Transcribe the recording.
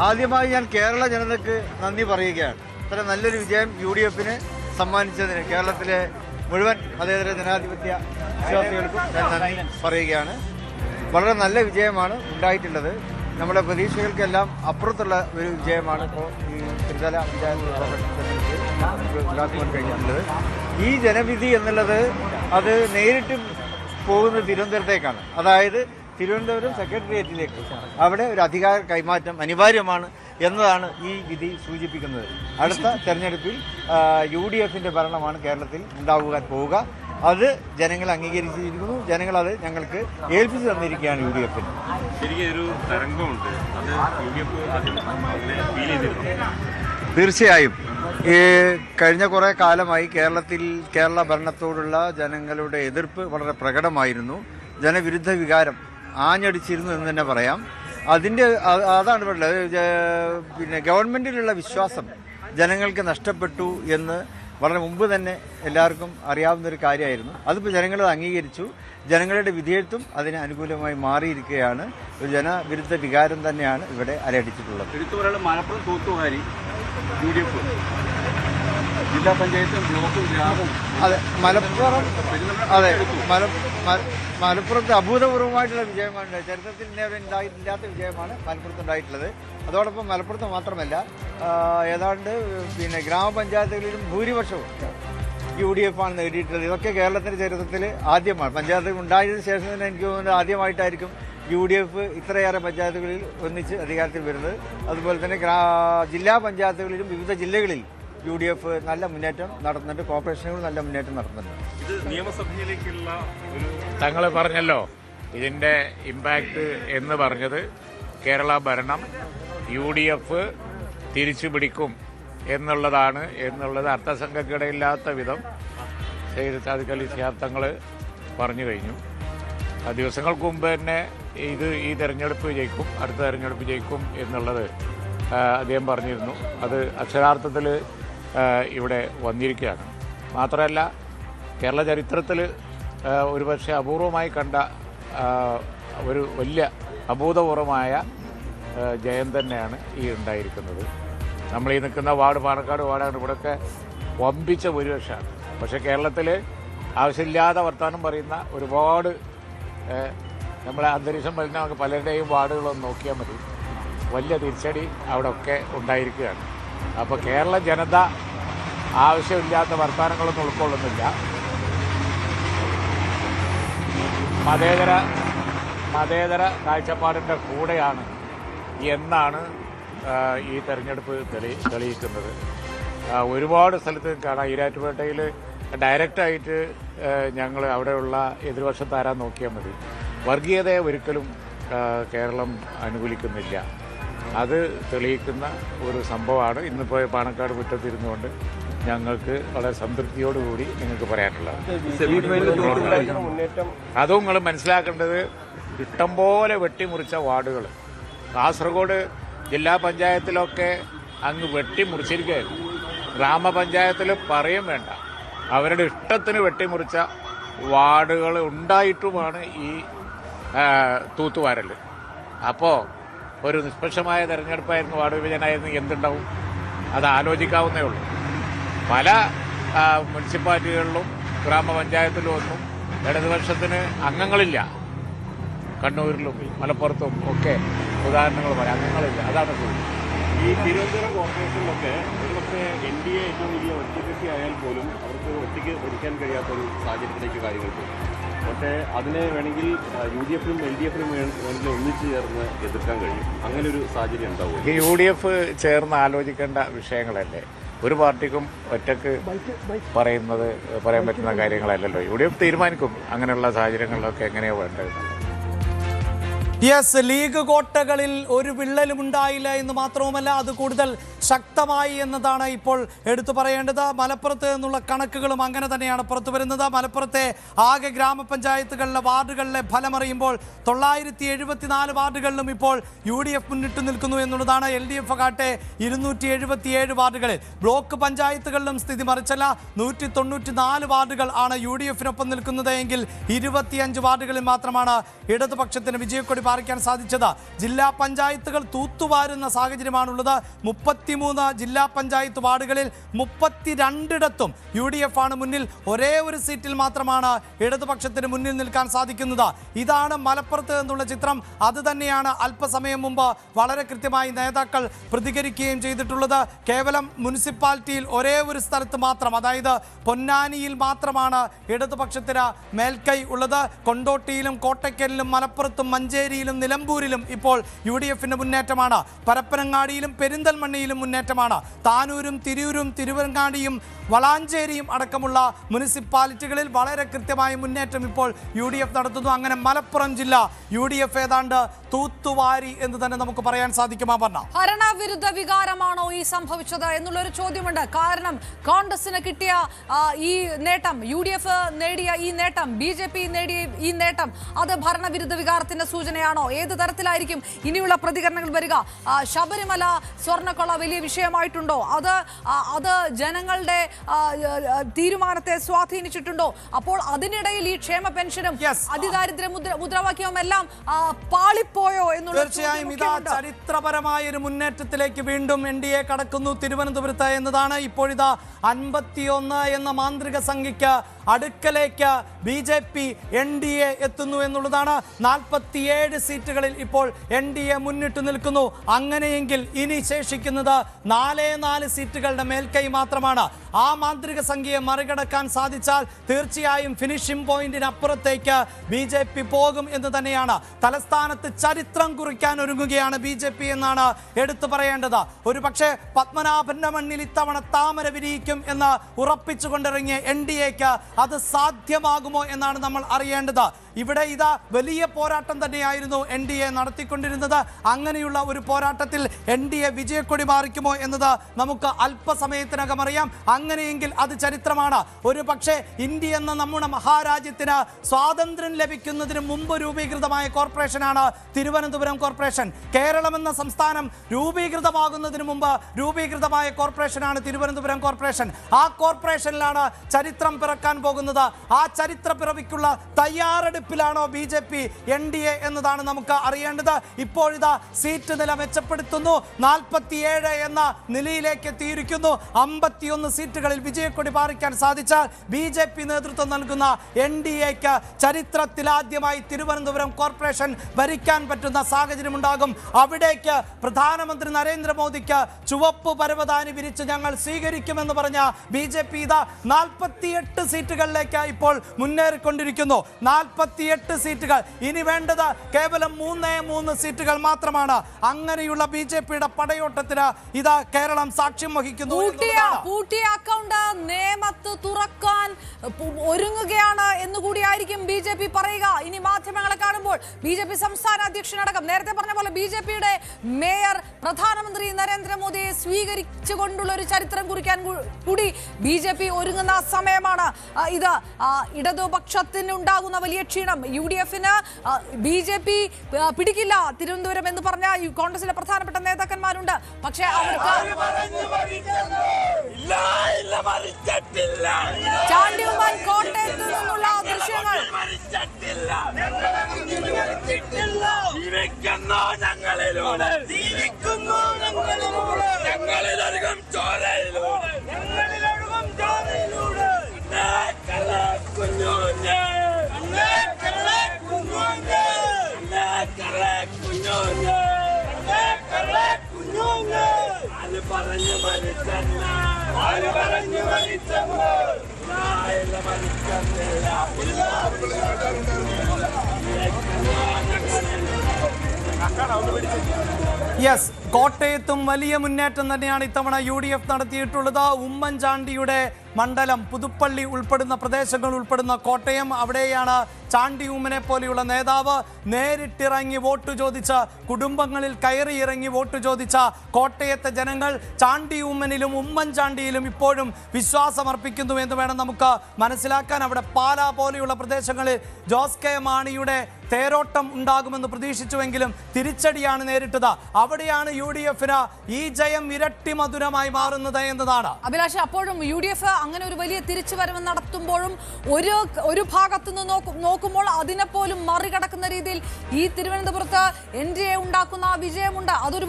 ആദ്യമായി ഞാൻ കേരള ജനതയ്ക്ക് നന്ദി പറയുകയാണ്. ഇത്ര നല്ലൊരു വിജയം UDF-ന് സമ്മാനിച്ചതിന് കേരളത്തിലെ മുഴുവൻ മതേതര ജനാധിപത്യ വിശ്വാസികൾക്കും ഞാൻ നന്ദി പറയുകയാണ്. വളരെ നല്ല വിജയമാണ് ഉണ്ടായിട്ടുള്ളത്. നമ്മുടെ പ്രതീക്ഷകൾക്കെല്ലാം അപ്പുറത്തുള്ള ഒരു വിജയമാണ് ഇപ്പോൾ ഈ ത്രിതല പഞ്ചായത്ത് ഉണ്ടാക്കുവാൻ കഴിഞ്ഞിട്ടുള്ളത്. ഈ ജനവിധി എന്നുള്ളത് അത് നേരിട്ട് പോകുന്നത് തിരുവനന്തപുരത്തേക്കാണ്. അതായത് തിരുവനന്തപുരം സെക്രട്ടേറിയറ്റിലേക്ക് അവിടെ ഒരു അധികാര കൈമാറ്റം അനിവാര്യമാണ് എന്നതാണ് ഈ വിധി സൂചിപ്പിക്കുന്നത്. അടുത്ത തെരഞ്ഞെടുപ്പിൽ UDF-ന്റെ ഭരണമാണ് കേരളത്തിൽ ഉണ്ടാകാൻ പോവുക. അത് ജനങ്ങൾ അംഗീകരിച്ചിരിക്കുന്നു. ജനങ്ങൾ അത് ഞങ്ങൾക്ക് ഏൽപ്പിച്ചു തന്നിരിക്കുകയാണ് UDF-ന്. തീർച്ചയായും ഈ കഴിഞ്ഞ കുറേ കാലമായി കേരള ഭരണത്തോടുള്ള ജനങ്ങളുടെ എതിർപ്പ് വളരെ പ്രകടമായിരുന്നു. ജനവിരുദ്ധ വികാരം ആഞ്ഞടിച്ചിരുന്നു എന്ന് തന്നെ പറയാം. അതാണ് പറയുന്നത്. പിന്നെ ഗവൺമെൻറ്റിലുള്ള വിശ്വാസം ജനങ്ങൾക്ക് നഷ്ടപ്പെട്ടു എന്ന് വളരെ മുമ്പ് തന്നെ എല്ലാവർക്കും അറിയാവുന്നൊരു കാര്യമായിരുന്നു. അതിപ്പോൾ ജനങ്ങൾ അംഗീകരിച്ചു. ജനങ്ങളുടെ വിധേയത്വം അതിന് അനുകൂലമായി മാറിയിരിക്കുകയാണ്. ഒരു ജനവിരുദ്ധ വികാരം തന്നെയാണ് ഇവിടെ അലയടിച്ചിട്ടുള്ളത്. മലപ്പുറം തൂത്തുവാരി UDF ജില്ലാ പഞ്ചായത്തും ബ്ലോക്കും ഗ്രാമവും മലപ്പുറത്ത് അഭൂതപൂർവമായിട്ടുള്ള വിജയമാണ്. ചരിത്രത്തിൽ ഇല്ലാത്ത വിജയമാണ് മലപ്പുറത്ത് ഉണ്ടായിട്ടുള്ളത്. അതോടൊപ്പം മലപ്പുറത്ത് മാത്രമല്ല ഏതാണ്ട് പിന്നെ ഗ്രാമപഞ്ചായത്തുകളിലും ഭൂരിപക്ഷവും UDF-ആണ് നേടിയിട്ടുള്ളത്. ഇതൊക്കെ കേരളത്തിൻ്റെ ചരിത്രത്തിൽ ആദ്യമാണ്. പഞ്ചായത്തുകൾ ഉണ്ടായതിനു ശേഷം തന്നെ എനിക്ക് തോന്നുന്നത് ആദ്യമായിട്ടായിരിക്കും UDF ഇത്രയേറെ പഞ്ചായത്തുകളിൽ ഒന്നിച്ച് അധികാരത്തിൽ വരുന്നത്. അതുപോലെ തന്നെ ജില്ലാ പഞ്ചായത്തുകളിലും വിവിധ ജില്ലകളിൽ UDF നല്ല മുന്നേറ്റം നടത്തുന്നുണ്ട്. കോർപ്പറേഷനുകൾ നല്ല മുന്നേറ്റം നടത്തുന്നുണ്ട്. ഇത് നിയമസഭയിലേക്കുള്ള തങ്ങൾ പറഞ്ഞല്ലോ ഇതിൻ്റെ ഇമ്പാക്റ്റ് എന്ന് പറഞ്ഞത് കേരള ഭരണം UDF തിരിച്ചു പിടിക്കും എന്നുള്ളത് അർത്ഥസംഖ്യക്കിടയില്ലാത്ത വിധം സയ്യിദ് സാദിഖ് അലി ശിഹാബ് തങ്ങൾ പറഞ്ഞു കഴിഞ്ഞു. ദിവസങ്ങൾക്ക് മുമ്പ് തന്നെ ഈ തെരഞ്ഞെടുപ്പ് ജയിക്കും, അടുത്ത തെരഞ്ഞെടുപ്പ് ജയിക്കും എന്നുള്ളത് അദ്ദേഹം പറഞ്ഞിരുന്നു. അത് അക്ഷരാർത്ഥത്തിൽ ഇവിടെ വന്നിരിക്കുകയാണ്. മാത്രമല്ല കേരള ചരിത്രത്തിൽ ഒരുപക്ഷെ അപൂർവമായി കണ്ട ഒരു വലിയ അഭൂതപൂർവമായ ജയം തന്നെയാണ് ഈ ഉണ്ടായിരിക്കുന്നത്. നമ്മൾ ഈ നിൽക്കുന്ന വാർഡ് പാണക്കാട് വാർഡാണ്. ഇവിടെയൊക്കെ വമ്പിച്ച ഭൂരിപക്ഷമാണ്. പക്ഷേ കേരളത്തിൽ ആവശ്യമില്ലാതെ വർത്തമാനം പറയുന്ന ഒരുപാട് നമ്മളെ അന്തരീക്ഷം വരുന്ന നമുക്ക് പലരുടെയും വാർഡുകളൊന്ന് നോക്കിയാൽ മതി. വലിയ തിരിച്ചടി അവിടെ ഒക്കെ ഉണ്ടായിരിക്കുകയാണ്. അപ്പോൾ കേരള ജനത ആവശ്യമില്ലാത്ത വർത്തമാനങ്ങളൊന്നും ഉൾക്കൊള്ളുന്നില്ല. മതേതര കാഴ്ചപ്പാടിൻ്റെ കൂടെയാണ് എന്നാണ് ഈ തെരഞ്ഞെടുപ്പ് തെളിയിക്കുന്നത്. ഒരുപാട് സ്ഥലത്ത് കാണാം. ഈരാറ്റുപേട്ടയിൽ ഡയറക്റ്റായിട്ട് ഞങ്ങൾ അവിടെയുള്ള എതിർവശത്ത് ആരാൻ നോക്കിയാൽ മതി. വർഗീയതയെ ഒരിക്കലും കേരളം അനുകൂലിക്കുന്നില്ല. അത് തെളിയിക്കുന്ന ഒരു സംഭവമാണ് ഇന്നിപ്പോൾ പാണക്കാട് മുറ്റത്തിരുന്നുകൊണ്ട് ഞങ്ങൾക്ക് വളരെ സംതൃപ്തിയോടുകൂടി നിങ്ങൾക്ക് പറയാനുള്ളത്. അതും നിങ്ങൾ മനസ്സിലാക്കേണ്ടത് ഇഷ്ടംപോലെ വെട്ടിമുറിച്ച വാർഡുകൾ കാസർഗോഡ് ജില്ലാ പഞ്ചായത്തിലൊക്കെ അങ്ങ് വെട്ടിമുറിച്ചിരിക്കുകയായിരുന്നു. ഗ്രാമപഞ്ചായത്തിൽ പറയും വേണ്ട, അവരുടെ ഇഷ്ടത്തിന് വെട്ടിമുറിച്ച വാർഡുകൾ ഉണ്ടായിട്ടുമാണ് ഈ തൂത്തുവാരൽ. അപ്പോൾ ഒരു നിഷ്പക്ഷമായ തെരഞ്ഞെടുപ്പായിരുന്നു, വാർഡ് വിഭജനമായിരുന്നു, എന്തുണ്ടാവും അത് ആലോചിക്കാവുന്നേ ഉള്ളൂ. പല മുനിസിപ്പാലിറ്റികളിലും ഗ്രാമപഞ്ചായത്തിലും ഒന്നും ഇടതുപക്ഷത്തിന് അംഗങ്ങളില്ല. കണ്ണൂരിലും മലപ്പുറത്തും ഒക്കെ ഉദാഹരണങ്ങൾ പറയാം, അംഗങ്ങളില്ല. അതാണ് ഈ തിരുവനന്തപുരം കോർപ്പറേഷനിലൊക്കെ ഒരുപക്ഷെ NDA ഏറ്റവും വലിയ ഒറ്റയ്ക്ക് ആയാൽ പോലും അവർക്ക് ഒറ്റയ്ക്ക് ഭരിക്കാൻ കഴിയാത്തൊരു സാഹചര്യത്തിലേക്ക് കാര്യങ്ങൾ പോകും. പക്ഷേ അതിനെ വേണമെങ്കിൽ UDF-നും LDF-നും വേണമെങ്കിൽ ഒന്നിച്ചു ചേർന്ന് എതിർക്കാൻ കഴിയും. അങ്ങനെ ഒരു സാഹചര്യം ഉണ്ടാവും. ഈ UDF ചേർന്ന് ആലോചിക്കേണ്ട വിഷയങ്ങളല്ലേ. ഒരു പാർട്ടിക്കും ഒറ്റക്ക് പറയാൻ പറ്റുന്ന കാര്യങ്ങളല്ലല്ലോ. UDF തീരുമാനിക്കും അങ്ങനെയുള്ള സാഹചര്യങ്ങളിലൊക്കെ എങ്ങനെയാണ് വേണ്ടത്. യെസ്, ലീഗ് കോട്ടകളിൽ ഒരു വിള്ളലും ഉണ്ടായില്ല എന്ന് മാത്രവുമല്ല, അത് കൂടുതൽ ശക്തമായി എന്നതാണ് ഇപ്പോൾ എടുത്തു പറയേണ്ടത്. മലപ്പുറത്ത് നിന്നുള്ള കണക്കുകളും അങ്ങനെ തന്നെയാണ് പുറത്തു വരുന്നത്. മലപ്പുറത്തെ ആകെ ഗ്രാമപഞ്ചായത്തുകളിലെ വാർഡുകളിലെ ഫലമറിയുമ്പോൾ 974 വാർഡുകളിലും ഇപ്പോൾ UDF മുന്നിട്ട് നിൽക്കുന്നു എന്നുള്ളതാണ്. LDF ആകട്ടെ 277 വാർഡുകളിൽ. ബ്ലോക്ക് പഞ്ചായത്തുകളിലും സ്ഥിതി മറിച്ചല്ല. 194 വാർഡുകൾ ആണ് UDF-നൊപ്പം നിൽക്കുന്നത് എങ്കിൽ 25 വാർഡുകളിൽ മാത്രമാണ് ഇടതുപക്ഷത്തിന് വിജയക്കൊടി പാറിക്കാൻ സാധിച്ചത്. ജില്ലാ പഞ്ചായത്തുകൾ തൂത്തുവാരുന്ന സാഹചര്യമാണുള്ളത്. 33 ജില്ലാ പഞ്ചായത്ത് വാർഡുകളിൽ 32 UDF ആണ് മുന്നിൽ. ഒരേ ഒരു സീറ്റിൽ മാത്രമാണ് ഇടതുപക്ഷത്തിന് മുന്നിൽ നിൽക്കാൻ സാധിക്കുന്നത്. ഇതാണ് മലപ്പുറത്ത് നിന്നുള്ള ചിത്രം. അത് തന്നെയാണ് അല്പസമയം മുമ്പ് വളരെ കൃത്യമായി നേതാക്കൾ പ്രതികരിക്കുകയും ചെയ്തിട്ടുള്ളത്. കേവലം മുനിസിപ്പാലിറ്റിയിൽ ഒരേ ഒരു സ്ഥലത്ത് മാത്രം, അതായത് പൊന്നാനിയിൽ മാത്രമാണ് ഇടതുപക്ഷത്തിന് മേൽക്കൈ ഉള്ളത്. കൊണ്ടോട്ടിയിലും കോട്ടയ്ക്കലിലും മലപ്പുറത്തും മഞ്ചേരിയിലും നിലമ്പൂരിലും ഇപ്പോൾ UDFന്റെ മുന്നേറ്റമാണ്. പരപ്പനങ്ങാടിയിലും പെരിന്തൽമണ്ണയിലും മുന്നേറ്റമാണ്. താനൂരും തിരൂരും തിരുവങ്ങാടിയും വളാഞ്ചേരിയും അടക്കമുള്ള മുനിസിപ്പാലിറ്റികളിൽ വളരെ കൃത്യമായ മുന്നേറ്റം ഇപ്പോൾ UDF നടത്തുന്നു. അങ്ങനെ മലപ്പുറം ജില്ല UDF ഏതാണ്ട് തൂത്തുവാരി എന്ന് തന്നെ നമുക്ക് പറയാൻ സാധിക്കുമാ പറഞ്ഞ. ഭരണവിരുദ്ധ വികാരമാണോ ഈ സംഭവിച്ചത് എന്നുള്ളൊരു ചോദ്യമുണ്ട്. കാരണം കോൺഗ്രസിന് കിട്ടിയ ഈ നേട്ടം, UDF നേടിയ ഈ നേട്ടം, BJP നേടിയ ഈ നേട്ടം, അത് ഭരണവിരുദ്ധ വികാരത്തിന്റെ സൂചനയാണോ? ഏത് തരത്തിലായിരിക്കും ഇനിയുള്ള പ്രതികരണങ്ങൾ വരിക? ശബരിമല സ്വർണ്ണക്കൊള്ള വലിയ വിഷയമായിട്ടുണ്ടോ? അത് ജനങ്ങളുടെ തീരുമാനത്തെ സ്വാധീനിച്ചിട്ടുണ്ടോ? അപ്പോൾ അതിനിടയിൽ ഈ ക്ഷേമ പെൻഷനും അതിദാരിദ്ര്യ മുദ്രാവാക്യവും എല്ലാം പാളിപ്പോയോ എന്നുള്ള തീർച്ചയായും ഇതാ ചരിത്രപരമായ ഒരു മുന്നേറ്റത്തിലേക്ക് വീണ്ടും NDA കടക്കുന്നു തിരുവനന്തപുരത്ത് എന്നതാണ്. ഇപ്പോഴിതാ 51 എന്ന മാന്ത്രിക സംഖ്യയ്ക്ക് അടുക്കലേക്ക് BJP NDA എത്തുന്നു എന്നുള്ളതാണ്. 47 സീറ്റുകളിൽ ഇപ്പോൾ NDA മുന്നിട്ട് നിൽക്കുന്നു. അങ്ങനെയെങ്കിൽ ഇനി ശേഷിക്കുന്നത് 4 സീറ്റുകളുടെ മേൽക്കൈ മാത്രമാണ്. ആ മാന്ത്രിക സംഖ്യയെ മറികടക്കാൻ സാധിച്ചാൽ തീർച്ചയായും ഫിനിഷിംഗ് പോയിന്റിനപ്പുറത്തേക്ക് BJP പോകും എന്ന് തന്നെയാണ്. തലസ്ഥാനത്ത് ചരിത്രം കുറിക്കാൻ ഒരുങ്ങുകയാണ് BJP എന്നാണ് എടുത്തു പറയേണ്ടത്. ഒരു പക്ഷേ പത്മനാഭന്റെ മണ്ണിൽ ഇത്തവണ താമര വിരിയിക്കും എന്ന് ഉറപ്പിച്ചുകൊണ്ടിറങ്ങിയ NDAക്ക് അത് സാധ്യമാകുമോ എന്നാണ് നമ്മൾ അറിയേണ്ടത്. ഇവിടെ ഇതാ വലിയ പോരാട്ടം തന്നെയായിരുന്നു NDA നടത്തിക്കൊണ്ടിരുന്നത്. അങ്ങനെയുള്ള ഒരു പോരാട്ടത്തിൽ NDA വിജയക്കൊടി മാറിക്കുമോ എന്നത് നമുക്ക് അല്പസമയത്തിനകം അറിയാം. അങ്ങനെയെങ്കിൽ അത് ചരിത്രമാണ്. ഒരു പക്ഷേ ഇന്ത്യ എന്ന നമ്മുടെ മഹാരാജ്യത്തിന് സ്വാതന്ത്ര്യം ലഭിക്കുന്നതിന് മുമ്പ് രൂപീകൃതമായ കോർപ്പറേഷനാണ് തിരുവനന്തപുരം കോർപ്പറേഷൻ. കേരളം എന്ന സംസ്ഥാനം രൂപീകൃതമാകുന്നതിന് മുമ്പ് രൂപീകൃതമായ കോർപ്പറേഷനാണ് തിരുവനന്തപുരം കോർപ്പറേഷൻ. ആ കോർപ്പറേഷനിലാണ് ചരിത്രം പിറക്കാൻ പോകുന്നത്. ആ ചരിത്ര പിറവിക്കുള്ള തയ്യാറെടുപ്പിലാണോ BJP NDA എന്നതാണ് നമുക്ക് അറിയേണ്ടത്. ഇപ്പോഴിതാ സീറ്റ് നില മെച്ചപ്പെടുത്തുന്നു. 47 എന്ന നിലയിലേക്ക് എത്തിയിരിക്കുന്നു. 51 സീറ്റുകളിൽ വിജയക്കൊടി പാറിക്കാൻ സാധിച്ചാൽ BJP നേതൃത്വം നൽകുന്ന NDAക്ക് ചരിത്രത്തിലാദ്യമായി തിരുവനന്തപുരം കോർപ്പറേഷൻ ഭരിക്കാൻ പറ്റുന്ന സാഹചര്യമുണ്ടാകും. അവിടേക്ക് പ്രധാനമന്ത്രി നരേന്ദ്രമോദിക്ക് ചുവപ്പ് പരവതാനി വിരിച്ച് ഞങ്ങൾ സ്വീകരിക്കുമെന്ന് പറഞ്ഞ BJP ഇതാ 48 സീറ്റുകളിലേക്ക് ഇപ്പോൾ മുന്നേറിക്കൊണ്ടിരിക്കുന്നു. 48 സീറ്റുകൾ. ഇനി വേണ്ടത് കേവലം 3 സീറ്റുകൾ മാത്രമാണ്. അങ്ങനെയുള്ള BJPയുടെ പടയോട്ടത്തിന് ഇതാ കേരളം സാക്ഷ്യം വഹിക്കുന്നു. പൂട്ടിയ അക്കൗണ്ട് നേമത്ത് തുറക്കാൻ ഒരുങ്ങുകയാണ് എന്നുകൂടിയായിരിക്കും BJP പറയുക. ഇനി മാധ്യമങ്ങളെ കാണുമ്പോൾ BJP സംസ്ഥാന അധ്യക്ഷനടക്കം നേരത്തെ പറഞ്ഞ പോലെ BJPയുടെ മേയർ പ്രധാനമന്ത്രി നരേന്ദ്രമോദിയെ സ്വീകരിച്ചുകൊണ്ടുള്ള ഒരു ചരിത്രം കുറിക്കാൻ കൂടി BJP ഒരുങ്ങുന്ന സമയമാണ് ഇത്. ഇടതുപക്ഷത്തിന് ഉണ്ടാകുന്ന വലിയ ക്ഷീണം UDFന് BJP പിടിക്കില്ല തിരുവനന്തപുരം എന്ന് പറഞ്ഞ കോൺഗ്രസിലെ പ്രധാനപ്പെട്ട നേതാക്കന്മാരുണ്ട്. പക്ഷേ അവർക്ക് ചാണ്ടിയുമ്മൻ കോട്ടയത്ത് നിന്നുള്ള ദൃശ്യങ്ങൾ യെസ്, കോട്ടയത്തും വലിയ മുന്നേറ്റം തന്നെയാണ് ഇത്തവണ UDF നടത്തിയിട്ടുള്ളത്. ഉമ്മൻചാണ്ടിയുടെ മണ്ഡലം പുതുപ്പള്ളി ഉൾപ്പെടുന്ന പ്രദേശങ്ങൾ ഉൾപ്പെടുന്ന കോട്ടയം, അവിടെയാണ് ചാണ്ടി ഉമ്മനെ പോലെയുള്ള നേതാവ് നേരിട്ടിറങ്ങി വോട്ട് ചോദിച്ച, കുടുംബങ്ങളിൽ കയറിയിറങ്ങി വോട്ട് ചോദിച്ച കോട്ടയത്തെ ജനങ്ങൾ ചാണ്ടി ഉമ്മനിലും ഉമ്മൻചാണ്ടിയിലും ഇപ്പോഴും വിശ്വാസമർപ്പിക്കുന്നു എന്ന് വേണം നമുക്ക് മനസ്സിലാക്കാൻ. അവിടെ പാലാ പോലെയുള്ള പ്രദേശങ്ങളിൽ ജോസ് കെ മാണിയുടെ തേരോട്ടം ഉണ്ടാകുമെന്ന് പ്രതീക്ഷിച്ചുവെങ്കിലും തിരിച്ചടിയാണ് നേരിട്ടത്. അവിടെയാണ് UDF ഈ ജയം ഇരട്ടി മധുരമായി മാറുന്നത് എന്നതാണ്. അഭിലാഷ്, അപ്പോഴും UDF അങ്ങനെ ഒരു വലിയ തിരിച്ചുവരവ് നടത്തുമ്പോഴും ഒരു ഭാഗത്തു നിന്ന് നോക്കുമ്പോൾ അതിനെ പോലും മറികടക്കുന്ന രീതിയിൽ ഈ തിരുവനന്തപുരത്ത് NDA ഉണ്ടാക്കുന്ന വിജയമുണ്ട്. അതൊരു